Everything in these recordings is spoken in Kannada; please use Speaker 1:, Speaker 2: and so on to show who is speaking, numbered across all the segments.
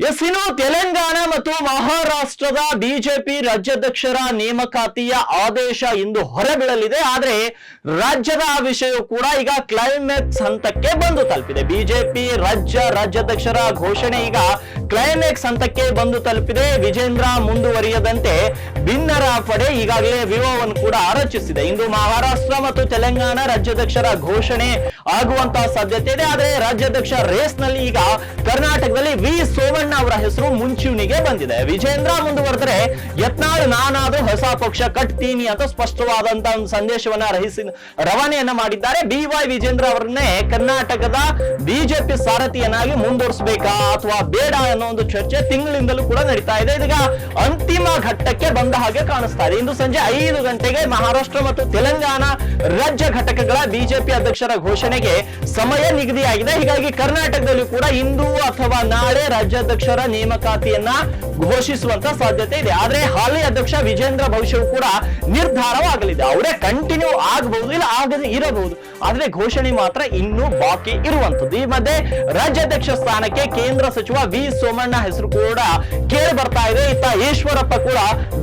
Speaker 1: ಎಸ್, ಇನ್ನು ತೆಲಂಗಾಣ ಮತ್ತು ಮಹಾರಾಷ್ಟ್ರದ ಬಿಜೆಪಿ ರಾಜ್ಯಾಧ್ಯಕ್ಷರ ನೇಮಕಾತಿಯ ಆದೇಶ ಇಂದು ಹೊರಬೀಳಲಿದೆ. ಆದ್ರೆ ರಾಜ್ಯದ ವಿಷಯ ಕೂಡ ಈಗ ಕ್ಲೈಮ್ಯಾಕ್ಸ್ ಹಂತಕ್ಕೆ ಬಂದು ತಲುಪಿದೆ. ಬಿಜೆಪಿ ರಾಜ್ಯಾಧ್ಯಕ್ಷರ ಘೋಷಣೆ ಈಗ ಕ್ಲೈಮ್ಯಾಕ್ಸ್ ಹಂತಕ್ಕೆ ಬಂದು ತಲುಪಿದೆ. ವಿಜೇಂದ್ರ ಮುಂದುವರಿಯದಂತೆ ಭಿನ್ನರ ಪಡೆ ಈಗಾಗಲೇ ವ್ಯೂಹವನ್ನು ಕೂಡ ರಚಿಸಿದೆ. ಇಂದು ಮಹಾರಾಷ್ಟ್ರ ಮತ್ತು ತೆಲಂಗಾಣ ರಾಜ್ಯಾಧ್ಯಕ್ಷರ ಘೋಷಣೆ ಆಗುವಂತಹ ಸಾಧ್ಯತೆ ಇದೆ. ಆದ್ರೆ ರಾಜ್ಯಾಧ್ಯಕ್ಷ ರೇಸ್ ನಲ್ಲಿ ಈಗ ಕರ್ನಾಟಕದಲ್ಲಿ ವಿ ಸೋಮಣ್ಣ ಅವರ ಹೆಸರು ಮುಂಚೂಣಿಗೆ ಬಂದಿದೆ. ವಿಜೇಂದ್ರ ಮುಂದುವರೆದರೆ ಯತ್ನಾಳ್ ನಾನಾದ್ರೂ ಹೊಸ ಪಕ್ಷ ಕಟ್ತೀನಿ ಅಂತ ಸ್ಪಷ್ಟವಾದಂತಹ ಒಂದು ಸಂದೇಶವನ್ನ ರವಾನೆಯನ್ನ ಮಾಡಿದ್ದಾರೆ. BY ವಿಜೇಂದ್ರ ಅವರನ್ನೇ ಕರ್ನಾಟಕದ ಬಿಜೆಪಿ ಸಾರಥಿಯನ್ನಾಗಿ ಮುಂದುವರಿಸಬೇಕಾ ಅಥವಾ ಬೇಡ ಅನ್ನೋ ಒಂದು ಚರ್ಚೆ ತಿಂಗಳಿಂದಲೂ ಕೂಡ ನಡೀತಾ ಇದೆ. ಇದೀಗ ಅಂತಿಮ ಘಟ್ಟಕ್ಕೆ ಬಂದ ಹಾಗೆ ಕಾಣಿಸ್ತಾ ಇದೆ. ಇಂದು ಸಂಜೆ 5 ಗಂಟೆಗೆ ಮಹಾರಾಷ್ಟ್ರ ಮತ್ತು ತೆಲಂಗಾಣ ರಾಜ್ಯ ಘಟಕಗಳ ಬಿಜೆಪಿ ಅಧ್ಯಕ್ಷರ ಘೋಷಣೆಗೆ ಸಮಯ ನಿಗದಿಯಾಗಿದೆ. ಹೀಗಾಗಿ ಕರ್ನಾಟಕದಲ್ಲಿ ಕೂಡ ಇಂದು ಅಥವಾ ನಾಳೆ ರಾಜ್ಯಾಧ್ಯಕ್ಷರ ನೇಮಕಾತಿಯನ್ನ ಘೋಷಿಸುವಂತ ಸಾಧ್ಯತೆ ಇದೆ. ಆದ್ರೆ ಹಾಲಿ ಅಧ್ಯಕ್ಷ ವಿಜೇಂದ್ರ ಭವಿಷ್ಯವು ಕೂಡ ನಿರ್ಧಾರವಾಗಲಿದೆ. ಅವರೇ ಕಂಟಿನ್ಯೂ ಆಗಬಹುದು, ಇಲ್ಲ ಆಗದೆ ಇರಬಹುದು. ಆದ್ರೆ ಘೋಷಣೆ ಮಾತ್ರ ಇನ್ನೂ ಬಾಕಿ ಇರುವಂತದ್ದು. ಈ ಮಧ್ಯೆ ರಾಜ್ಯಾಧ್ಯಕ್ಷ ಸ್ಥಾನಕ್ಕೆ ಕೇಂದ್ರ ಸಚಿವ ವಿ ಸೋಮಣ್ಣ ಹೆಸರು ಕೂಡ ಕೇಳಿ ಬರ್ತಾ ಇದೆ. ಇತ್ತ ಈಶ್ವರಪ್ಪ ಕೂಡ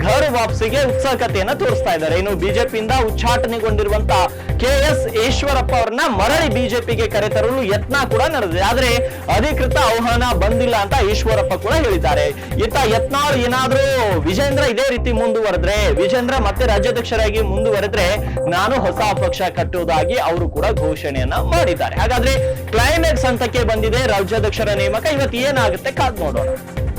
Speaker 1: ಘರ್ ವಾಪಸಿಗೆ ಉತ್ಸುಕತೆಯನ್ನ ತೋರಿಸ್ತಾ ಇದ್ದಾರೆ. ಇನ್ನು ಬಿಜೆಪಿಯಿಂದ ಉಚ್ಚಾಟನೆಗೊಂಡಿರುವಂತ KS ಈಶ್ವರಪ್ಪ ಅವರನ್ನ ಮರಳಿ ಬಿಜೆಪಿಗೆ ಕರೆತರಲು ಯತ್ನ ಕೂಡ ನಡೆದಿದೆ. ಆದ್ರೆ ಅಧಿಕೃತ ಆಹ್ವಾನ ಬಂದಿಲ್ಲ ಅಂತ ಈಶ್ವರಪ್ಪ ಕೂಡ ಹೇಳಿದ್ದಾರೆ. ಇತ್ತ ಯತ್ನಾಳ್ ಏನಾದ್ರೂ ವಿಜೇಂದ್ರ ಇದೇ ರೀತಿ ಮುಂದುವರೆದ್ರೆ, ವಿಜೇಂದ್ರ ಮತ್ತೆ ರಾಜ್ಯಾಧ್ಯಕ್ಷರಾಗಿ ಮುಂದುವರೆದ್ರೆ ನಾನು ಹೊಸ ಪಕ್ಷ ಕಟ್ಟುವುದಾಗಿ ಅವರು ಕೂಡ ಘೋಷಣೆಯನ್ನ ಮಾಡಿದ್ದಾರೆ. ಹಾಗಾದ್ರೆ ಕ್ಲೈಮ್ಯಾಕ್ಸ್ ಹಂತಕ್ಕೆ ಬಂದಿದೆ ರಾಜ್ಯಾಧ್ಯಕ್ಷರ ನೇಮಕ. ಇವತ್ತು ಏನಾಗುತ್ತೆ ಕಾದ್ ನೋಡೋಣ.